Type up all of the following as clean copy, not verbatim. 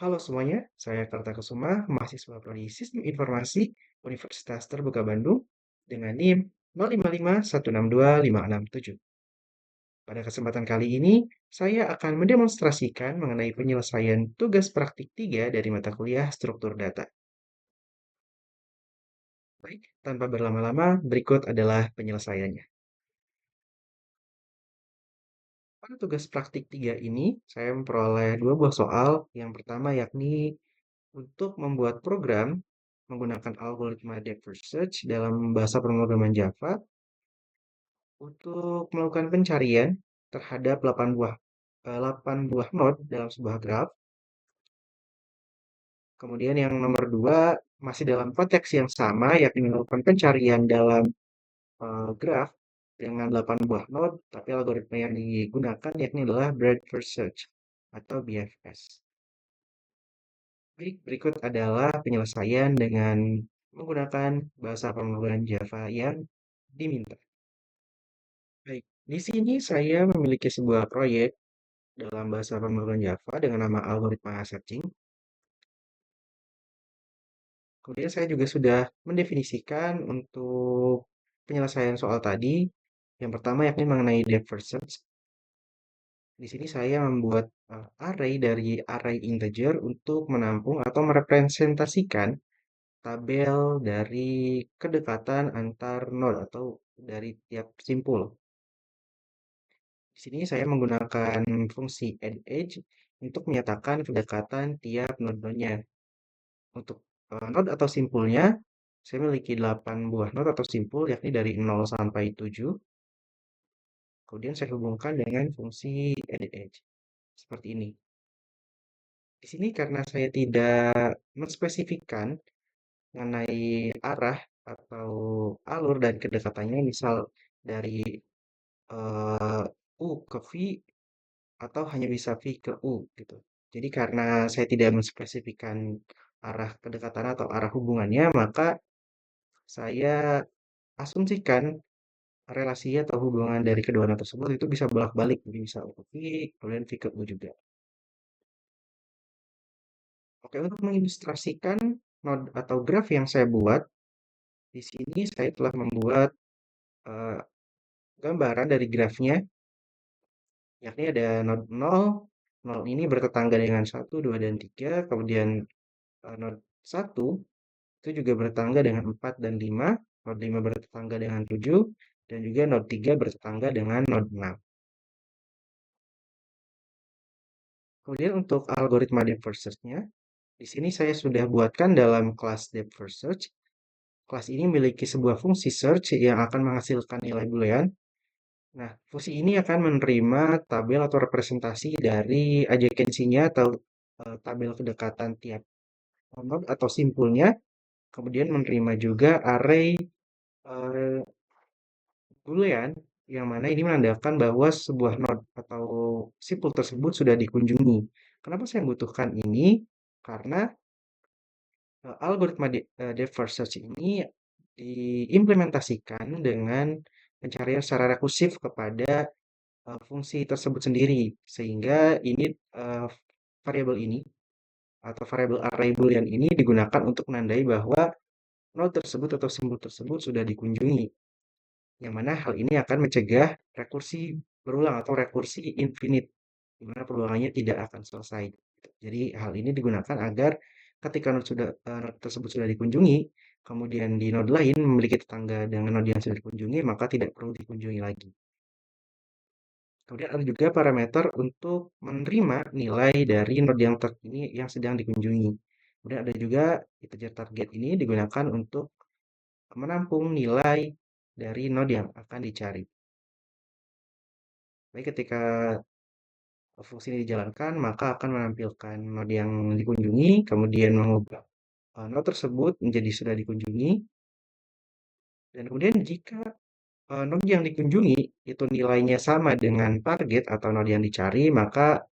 Halo semuanya, saya Karta Kusuma, mahasiswa Prodi Sistem Informasi Universitas Terbuka Bandung dengan NIM 0551625667. Pada kesempatan kali ini, saya akan mendemonstrasikan mengenai penyelesaian tugas praktik 3 dari mata kuliah struktur data. Baik, tanpa berlama-lama, berikut adalah penyelesaiannya. Pada tugas praktik 3 ini, saya memperoleh dua buah soal. Yang pertama yakni untuk membuat program menggunakan algoritma depth first search dalam bahasa pemrograman Java untuk melakukan pencarian terhadap 8 buah node dalam sebuah graf. Kemudian yang nomor dua masih dalam konteks yang sama, yakni melakukan pencarian dalam graf dengan 8 buah node, tapi algoritma yang digunakan yakni adalah breadth first search atau BFS. Baik, berikut adalah penyelesaian dengan menggunakan bahasa pemrograman Java yang diminta. Baik, di sini saya memiliki sebuah proyek dalam bahasa pemrograman Java dengan nama algoritma searching. Kemudian saya juga sudah mendefinisikan untuk penyelesaian soal tadi. Yang pertama yakni mengenai depth first search. Di sini saya membuat array dari array integer untuk menampung atau merepresentasikan tabel dari kedekatan antar node atau dari tiap simpul. Di sini saya menggunakan fungsi add edge untuk menyatakan kedekatan tiap node-nya. Untuk node atau simpulnya, saya memiliki 8 buah node atau simpul, yakni dari 0 sampai 7. Kemudian saya hubungkan dengan fungsi add edge. Seperti ini. Di sini karena saya tidak menspesifikkan mengenai arah atau alur dan kedekatannya, misal dari U ke V atau hanya bisa V ke U gitu. Jadi karena saya tidak menspesifikkan arah kedekatan atau arah hubungannya, maka saya asumsikan relasi atau hubungan dari kedua node tersebut itu bisa bolak-balik, jadi bisa U ke V, kemudian V ke U juga. Oke, untuk mengilustrasikan node atau graf yang saya buat, di sini saya telah membuat eh, gambaran dari grafnya, yakni ada node 0, 0 ini bertetangga dengan 1, 2, dan 3, kemudian node 1 itu juga bertetangga dengan 4 dan 5, node 5 bertetangga dengan 7, dan juga node 3 bertetangga dengan node 6. Kemudian untuk algoritma depth first search-nya, di sini saya sudah buatkan dalam kelas depth first search. Kelas ini memiliki sebuah fungsi search yang akan menghasilkan nilai boolean. Nah, fungsi ini akan menerima tabel atau representasi dari adjacency-nya atau tabel kedekatan tiap node atau simpulnya. Kemudian menerima juga array eh, boolean yang mana ini menandakan bahwa sebuah node atau simpul tersebut sudah dikunjungi. Kenapa saya membutuhkan ini? Karena algoritma depth first search ini diimplementasikan dengan pencarian secara rekursif kepada fungsi tersebut sendiri, sehingga ini eh, variabel ini atau variabel array boolean ini digunakan untuk menandai bahwa node tersebut atau simbol tersebut sudah dikunjungi, yang mana hal ini akan mencegah rekursi berulang atau rekursi infinite, di mana peluangnya tidak akan selesai. Jadi hal ini digunakan agar ketika node tersebut sudah dikunjungi, kemudian di node lain memiliki tetangga dengan node yang sudah dikunjungi, maka tidak perlu dikunjungi lagi. Kemudian ada juga parameter untuk menerima nilai dari node yang ini yang sedang dikunjungi. Kemudian ada juga integer target ini digunakan untuk menampung nilai dari node yang akan dicari. Baik, ketika fungsi ini dijalankan, maka akan menampilkan node yang dikunjungi, kemudian mengubah node tersebut menjadi sudah dikunjungi, dan kemudian jika node yang dikunjungi itu nilainya sama dengan target atau node yang dicari, maka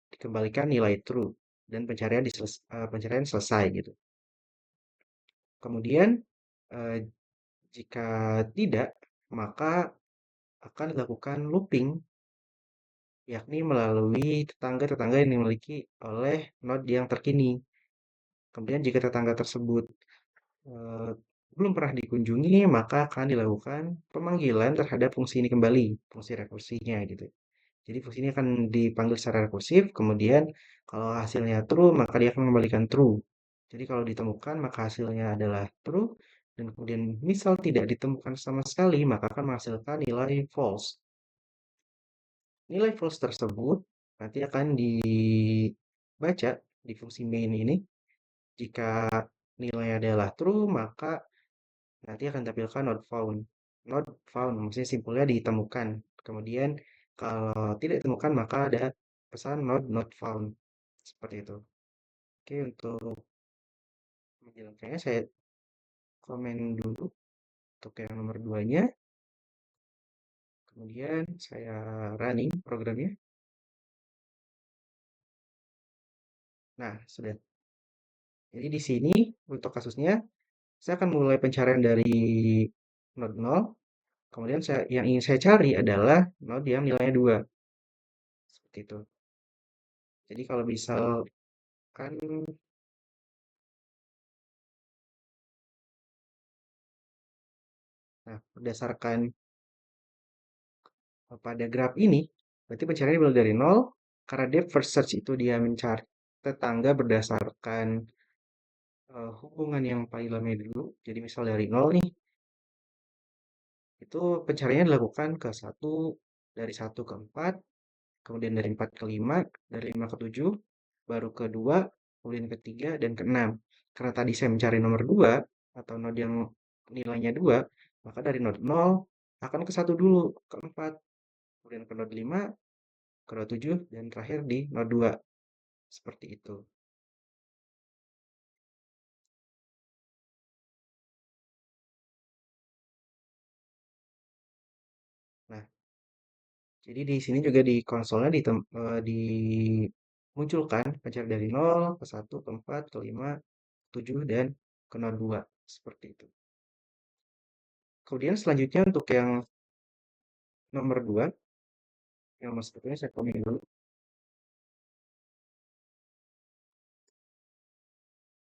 dikembalikan nilai true dan pencarian selesai gitu. Kemudian eh, jika tidak, maka akan dilakukan looping yakni melalui tetangga-tetangga yang dimiliki oleh node yang terkini. Kemudian jika tetangga tersebut eh, belum pernah dikunjungi, maka akan dilakukan pemanggilan terhadap fungsi ini kembali, fungsi rekursinya gitu. Jadi fungsi ini akan dipanggil secara rekursif, kemudian kalau hasilnya true, maka dia akan mengembalikan true. Jadi kalau ditemukan, maka hasilnya adalah true, dan kemudian misal tidak ditemukan sama sekali, maka akan menghasilkan nilai false. Nilai false tersebut nanti akan dibaca di fungsi main ini. Jika nilai adalah true, maka nanti akan tampilkan not found. Not found, maksudnya simpulnya ditemukan. Kemudian kalau tidak ditemukan, maka ada pesan not found. Seperti itu. Oke, untuk menjelaskannya saya komen dulu untuk yang nomor duanya. Kemudian saya running programnya. Nah, sudah. Jadi di sini untuk kasusnya, saya akan mulai pencarian dari node 0. Kemudian yang ingin saya cari adalah node yang nilainya 2. Seperti itu. Jadi kalau misalkan, nah, berdasarkan pada graf ini, berarti pencarian dimulai dari 0, karena depth first search itu dia mencari tetangga berdasarkan hubungan yang paling lama dulu. Jadi misal dari 0 nih, itu pencariannya dilakukan ke satu, dari 1 ke 4, kemudian dari 4 ke 5, dari 5 ke 7, baru ke 2, kemudian ke 3, dan ke 6. Karena tadi saya mencari nomor 2, atau node yang nilainya 2, maka dari node 0 akan ke 1 dulu, ke 4, kemudian ke node 5, ke node 7, dan terakhir di node 2. Seperti itu. Nah, jadi di sini juga di konsolnya dimunculkan pencari dari 0 ke 1 ke 4 ke 5 ke 7 dan ke 02 seperti itu. Kemudian selanjutnya untuk yang nomor 2, yang nomor satunya saya komen dulu.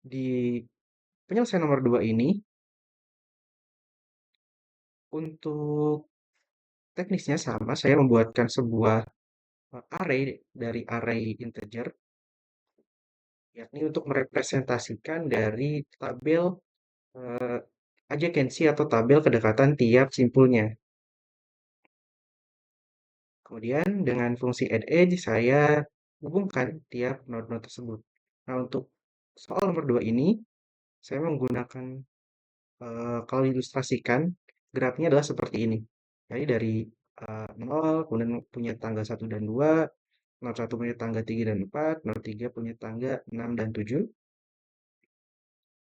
Di penyelesaian nomor 2 ini, untuk teknisnya sama, saya membuatkan sebuah array dari array integer, yakni untuk merepresentasikan dari tabel eh, adjacency atau tabel kedekatan tiap simpulnya. Kemudian dengan fungsi add edge saya hubungkan tiap node-node tersebut. Nah, untuk soal nomor 2 ini, saya menggunakan, kalau diilustrasikan, grafnya adalah seperti ini. Jadi dari 0, kemudian punya tangga 1 dan 2, node 1 punya tangga 3 dan 4, node 3 punya tangga 6 dan 7,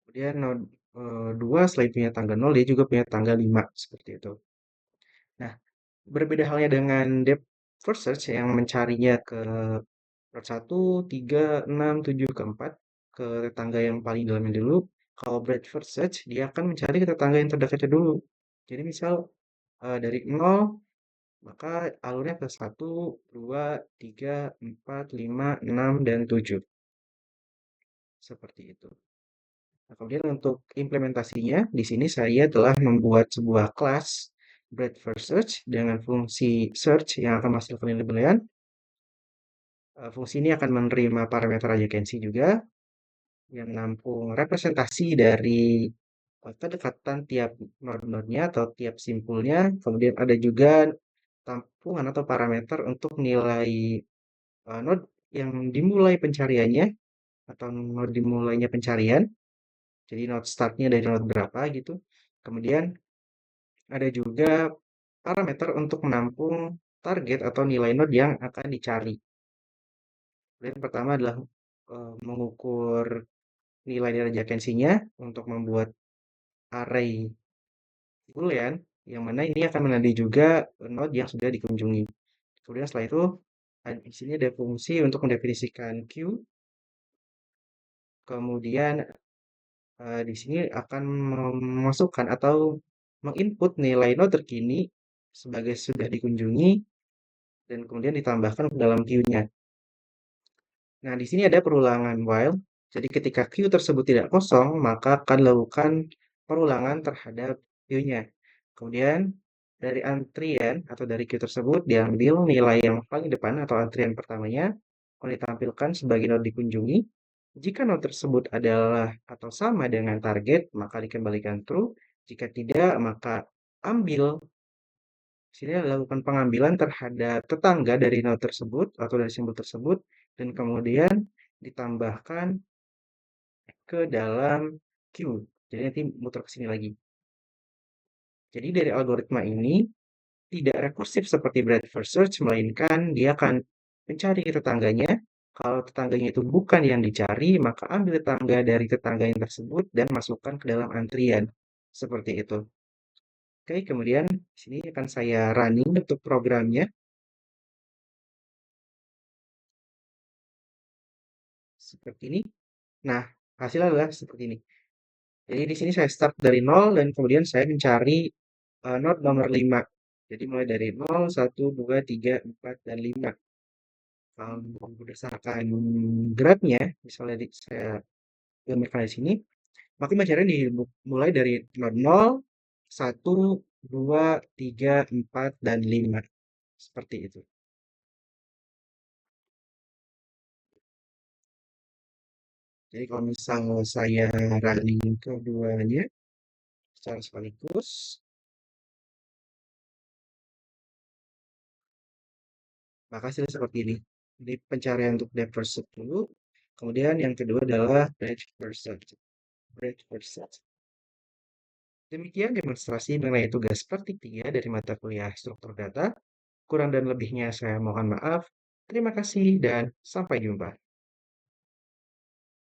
kemudian node 2 selain punya tangga 0, dia juga punya tangga 5, seperti itu. Nah, berbeda halnya dengan depth first search yang mencarinya ke Part 1, 3, 6, 7, ke 4, ke tetangga yang paling dalamnya dulu. Kalau breadth first search, dia akan mencari ke tetangga yang terdekatnya dulu. Jadi misal dari 0, maka alurnya ke 1, 2, 3, 4, 5, 6, dan 7. Seperti itu. Nah, kemudian untuk implementasinya, di sini saya telah membuat sebuah kelas breadth first search dengan fungsi search yang akan menghasilkan penilaian. Fungsi ini akan menerima parameter adjacency juga, yang menampung representasi dari kedekatan tiap node-nodenya atau tiap simpulnya. Kemudian ada juga tampungan atau parameter untuk nilai node yang dimulai pencariannya atau node dimulainya pencarian. Jadi node startnya dari node berapa gitu. Kemudian ada juga parameter untuk menampung target atau nilai node yang akan dicari. Yang pertama adalah mengukur nilai dari adjacency-nya untuk membuat array boolean, yang mana ini akan menandai juga node yang sudah dikunjungi. Kemudian setelah itu, di sini ada fungsi untuk mendefinisikan queue. Kemudian di sini akan memasukkan atau menginput nilai node terkini sebagai sudah dikunjungi dan kemudian ditambahkan ke dalam queue-nya. Nah, di sini ada perulangan while. Jadi ketika queue tersebut tidak kosong, maka akan dilakukan perulangan terhadap queue-nya. Kemudian dari antrian atau dari queue tersebut diambil nilai yang paling depan atau antrian pertamanya, kemudian ditampilkan sebagai node dikunjungi. Jika node tersebut adalah atau sama dengan target, maka dikembalikan true. Jika tidak, maka ambil. Di sini dilakukan pengambilan terhadap tetangga dari node tersebut atau dari simbol tersebut dan kemudian ditambahkan ke dalam queue. Jadi nanti muter ke sini lagi. Jadi dari algoritma ini tidak rekursif seperti breadth first search, melainkan dia akan mencari tetangganya. Kalau tetangganya itu bukan yang dicari, maka ambil tetangga dari tetangga yang tersebut dan masukkan ke dalam antrian. Seperti itu. Oke, kemudian di sini akan saya running untuk programnya seperti ini. Nah, hasilnya adalah seperti ini. Jadi di sini saya start dari nol dan kemudian saya mencari node nomor 5. Jadi mulai dari nol, satu, 2, 3, 4, dan 5. Berdasarkan grafnya, misalnya saya gambarkan di sini, maka pencarian dimulai dari node nol, satu, 2, 3, 4, dan 5. Seperti itu. Jadi kalau misalnya saya running keduanya secara sekaligus, maka hasilnya seperti ini. Jadi pencarian untuk depth first search dulu, kemudian yang kedua adalah breadth first search. Breadth first search. Demikian demonstrasi mengenai tugas praktik 3 dari mata kuliah struktur data. Kurang dan lebihnya saya mohon maaf. Terima kasih dan sampai jumpa.